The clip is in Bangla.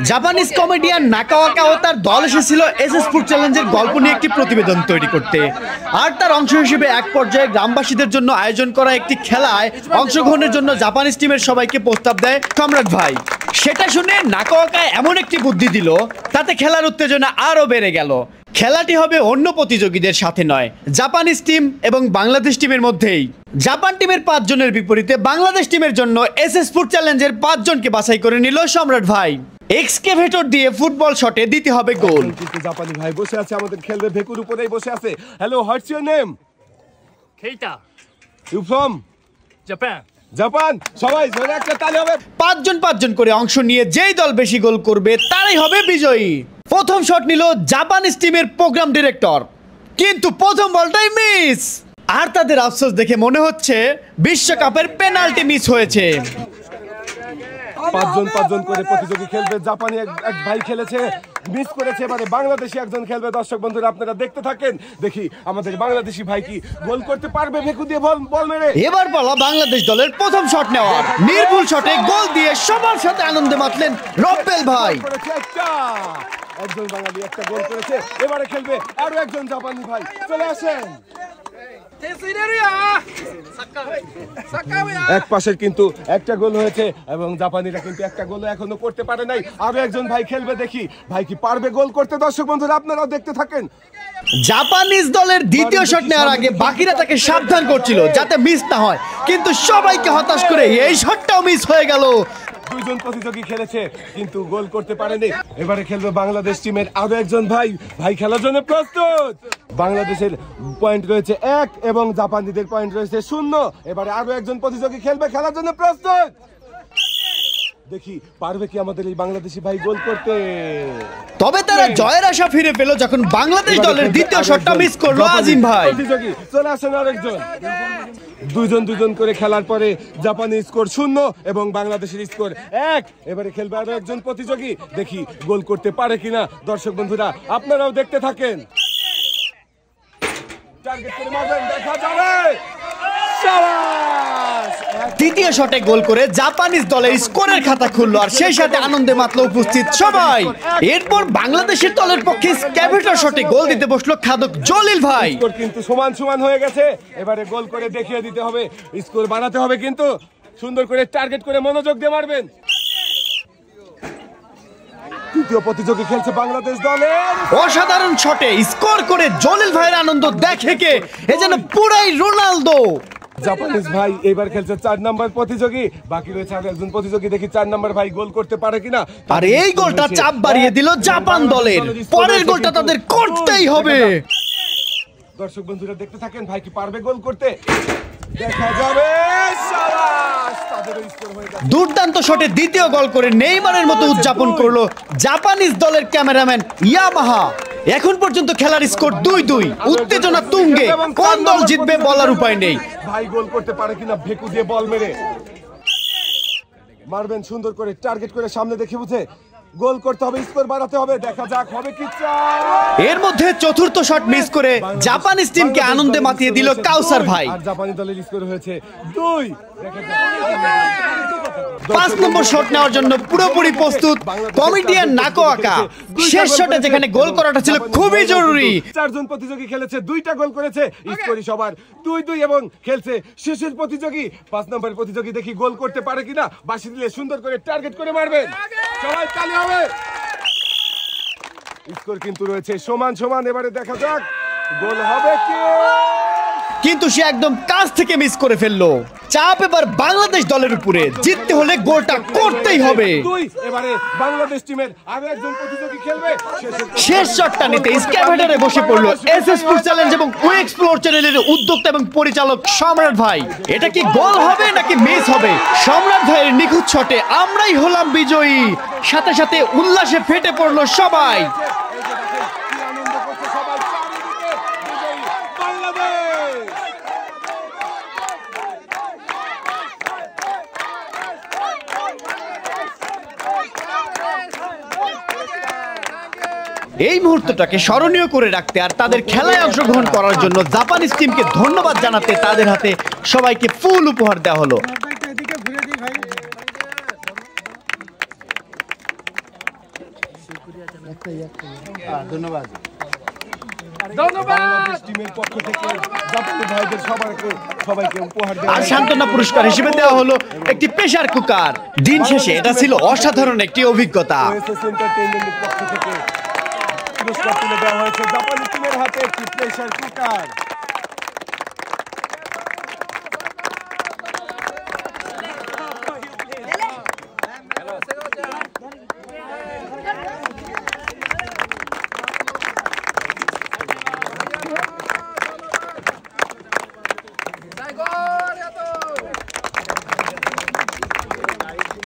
জাপানিজ কমেডিয়ান নাকাওয়াকা ও তার দল এসেছিল এসএস ফুড চ্যালেঞ্জের গল্প নিয়ে একটি প্রতিবেদন তৈরি করতে। আর তার অংশ হিসেবে এক পর্যায়ে গ্রামবাসীদের জন্য আয়োজন করা একটি খেলায় অংশগ্রহণের জন্য জাপানিজ টিমের সবাইকে প্রস্তাব দেয় সম্রাট ভাই। সেটা শুনে নাকাওয়াকা এমন একটি বুদ্ধি দিল, তাতে খেলার উত্তেজনা আরও বেড়ে গেল। খেলাটি হবে অন্য প্রতিযোগীদের সাথে নয়, জাপানিজ টিম এবং বাংলাদেশ টিমের মধ্যেই। জাপান টিমের 5 জনের বিপরীতে বাংলাদেশ টিমের জন্য এসএস ফুড চ্যালেঞ্জের 5 জনকে বাছাই করে নিল সম্রাট ভাই। এক্সকেভেটর দিয়ে ফুটবল শটে দিতে হবে গোল। কিন্তু জাপানি ভাই বসে আছে, আমাদের খেলবে ভেকুর উপরেই বসে আছে। Hello, what's your name? Keita. You from? Japan. Japan. সবাই জোরে একটা তালি হবে। 5 জন করে অংশ নিয়ে যেই দল বেশি গোল করবে তারাই হবে বিজয়ী। প্রথম শট নিল জাপানিজ টিমের প্রোগ্রাম ডিরেক্টর, কিন্তু প্রথম বলটাই মিস। আর তাদের আফসোস দেখে মনে হচ্ছে বিশ্বকাপের পেনাল্টি মিস হয়েছে। 5 জন করে প্রতিযোগী খেলবে। জাপানি এক ভাই খেলেছে, মিস করেছে। এবারে বাংলাদেশি একজন খেলবে। দর্শক বন্ধুরা আপনারা দেখতে থাকেন, দেখি আমাদের বাংলাদেশি ভাই কি গোল করতে পারবে ভেকু দিয়ে বল মেরে। এবার পালা বাংলাদেশ দলের প্রথম শট নেওয়ার। নির্ভুল শটে গোল দিয়ে সবার সাথে আনন্দে মাতলেন রব্বেল ভাই। একজন বাঙালি একটা গোল করেছে। এবারে খেলবে আরো একজন জাপানি ভাই। চলে আসেন। এক পাশের কিন্তু একটা গোল হয়েছে এবং জাপানিরা কিন্তু একটা গোল এখনো করতে পারে নাই। আরো একজন ভাই খেলবে, দেখি ভাই কি পারবে গোল করতে। দর্শক বন্ধুরা আপনারাও দেখতে থাকেন। জাপানিজ দলের দ্বিতীয় শট নেওয়ার আগে বাকিরা তাকে সাবধান করছিল যাতে মিস না হয়, কিন্তু সবাইকে হতাশ করে এই শটটাও মিস হয়ে গেল। 2 জন প্রতিযোগী খেলেছে কিন্তু গোল করতে পারেনি। এবারে খেলবে বাংলাদেশ টিমের আরো একজন ভাই। ভাই খেলার জন্য প্রস্তুত। বাংলাদেশের পয়েন্ট রয়েছে 1 এবং জাপানিদের পয়েন্ট রয়েছে 0। এবারে আরো একজন প্রতিযোগী খেলবে, খেলার জন্য প্রস্তুত। দেখি পারবে কি আমাদের এই বাংলাদেশি ভাই গোল করতে। তবে তারা জয়ের আশা ফিরে পেল যখন বাংলাদেশ দলের দ্বিতীয় শটটা মিস করলো আজিম ভাই। প্রতিযোগী চলে আসেন আরেকজন। 2 জন করে খেলার পরে জাপানি স্কোর 0 এবং বাংলাদেশের স্কোর 1। এবারে খেলবে আরো একজন প্রতিযোগী, দেখি গোল করতে পারে কিনা। দর্শক বন্ধুরা আপনারাও দেখতে থাকেন। টার্গেট করে মারবেন, দেখা যাবে। তৃতীয় শটে গোল করে জাপানিজ দলের স্কোরের খাতা খুললো, আর সেই সাথে আনন্দে মাতলো উপস্থিত সবাই। এরপর বাংলাদেশের দলের পক্ষে স্ক্যাভেটর শটে গোল দিতে বসলো খাদক জলিল ভাই। স্কোর কিন্তু সমান হয়ে গেছে। এবারে গোল করে দেখিয়ে দিতে হবে, স্কোর বানাতে হবে, কিন্তু সুন্দর করে টার্গেট করে মনোযোগ দিয়ে মারবেন। তৃতীয় প্রতিযোগী খেলছে বাংলাদেশ দলের। অসাধারণ শটে স্কোর করে জলিল ভাইয়ের আনন্দ দেখে কে এ যেন পুরাই রোনালদো। জাপানিজ ভাই এবার খেলছে 4 নম্বর প্রতিযোগী। বাকি রয়েছে আরো একজন প্রতিযোগী, দেখি 4 নম্বর ভাই গোল করতে পারে কিনা। আর এই গোলটা চাপ বাড়িয়ে দিল জাপান দলের। পরের গোলটা তাদের করতেই হবে। দর্শক বন্ধুরা দেখতে থাকেন, ভাই কি পারবে গোল করতে, দেখা যাবে। শাবাশ, তাদের স্কোর হয়ে গেছে। দুর্দান্ত শটে দ্বিতীয় গোল করে নেইমারের মতো উদযাপন করলো জাপানিজ দলের ক্যামেরাম্যান ইয়ামাহা। এখন পর্যন্ত খেলার স্কোর 2-2। উত্তেজনা তুঙ্গে, কোন দল জিতবে বলার উপায় নেই। ভাই গোল করতে পারে কিনা ভেকু দিয়ে বল মেরে মারবেন সুন্দর করে, টার্গেট করে সামনে দেখে বুঝে গোল করতে হবে, স্কোর বাড়াতে হবে। দেখা যাক হবে কি। এর মধ্যে চতুর্থ শট মিস করে জাপানিজ টিমকে আনন্দে মাতিয়ে দিল কাউসার ভাই। আর জাপানি দলের স্কোর হয়েছে 2। দেখা যাক 5 নম্বর শট নেওয়ার জন্য পুরোপুরি প্রস্তুত কমেডিয়ান নাকাওয়াকা। শেষ শটে যেখানে গোল করাটা ছিল খুবই জরুরি। 4 জন প্রতিযোগী খেলেছে, 2টা গোল করেছে। স্কোরই সবার 2-2 এবং খেলছে শেষের প্রতিযোগী 5 নম্বর প্রতিযোগী, দেখি গোল করতে পারে কিনা। বাঁশি দিলে সুন্দর করে টার্গেট করে মারবেন, সবাই তালি হবে। স্কোর কিন্তু রয়েছে সমান। এবারে দেখা যাক গোল হবে কি। কিন্তু সে একদম কাছ থেকে মিস করে ফেললো। চাপ এবার বাংলাদেশ দলের উপরে, জিততে হলে গোলটা করতেই হবে। এবারে বাংলাদেশ টিমের আরো একজন প্রতিযোগী খেলবে। শেষ শটটা নিতে স্ক্যাভেটরে বসে পড়লো এসএস ফুড চ্যালেঞ্জ এবং ওয়ে এক্সপ্লোর চ্যানেলের উদ্যোক্তা এবং পরিচালক সম্রাট ভাই। এটা কি গোল হবে নাকি মিস হবে? সম্রাট ভাইয়ের নিখুঁত শটে আমরাই হলাম বিজয়ী। সাথে সাথে উল্লাসে ফেটে পড়লো সবাই। এই মুহূর্তটাকে স্মরণীয় করে রাখতে আর তাদের খেলায় অংশগ্রহণ করার জন্য জাপানিজ টিমকে ধন্যবাদ জানাতে তাদের হাতে সবাইকে ফুল উপহার দেওয়া হলো। ধন্যবাদ। বাংলাদেশ টিমের পক্ষ থেকে জাপানি ভাইদের সবাইকে উপহার দেওয়া আর হয়েছে। সান্ত্বনা পুরস্কার হিসেবে দেওয়া হলো একটি প্রেসার কুকার। দিন শেষে এটা ছিল অসাধারণ একটি অভিজ্ঞতা। ওএসএস এন্টারটেইনমেন্টের পক্ষ থেকে পুরস্কার তুলে দেওয়া হয়েছে জাপানি টিমের হাতে একটি প্রেসার কুকার।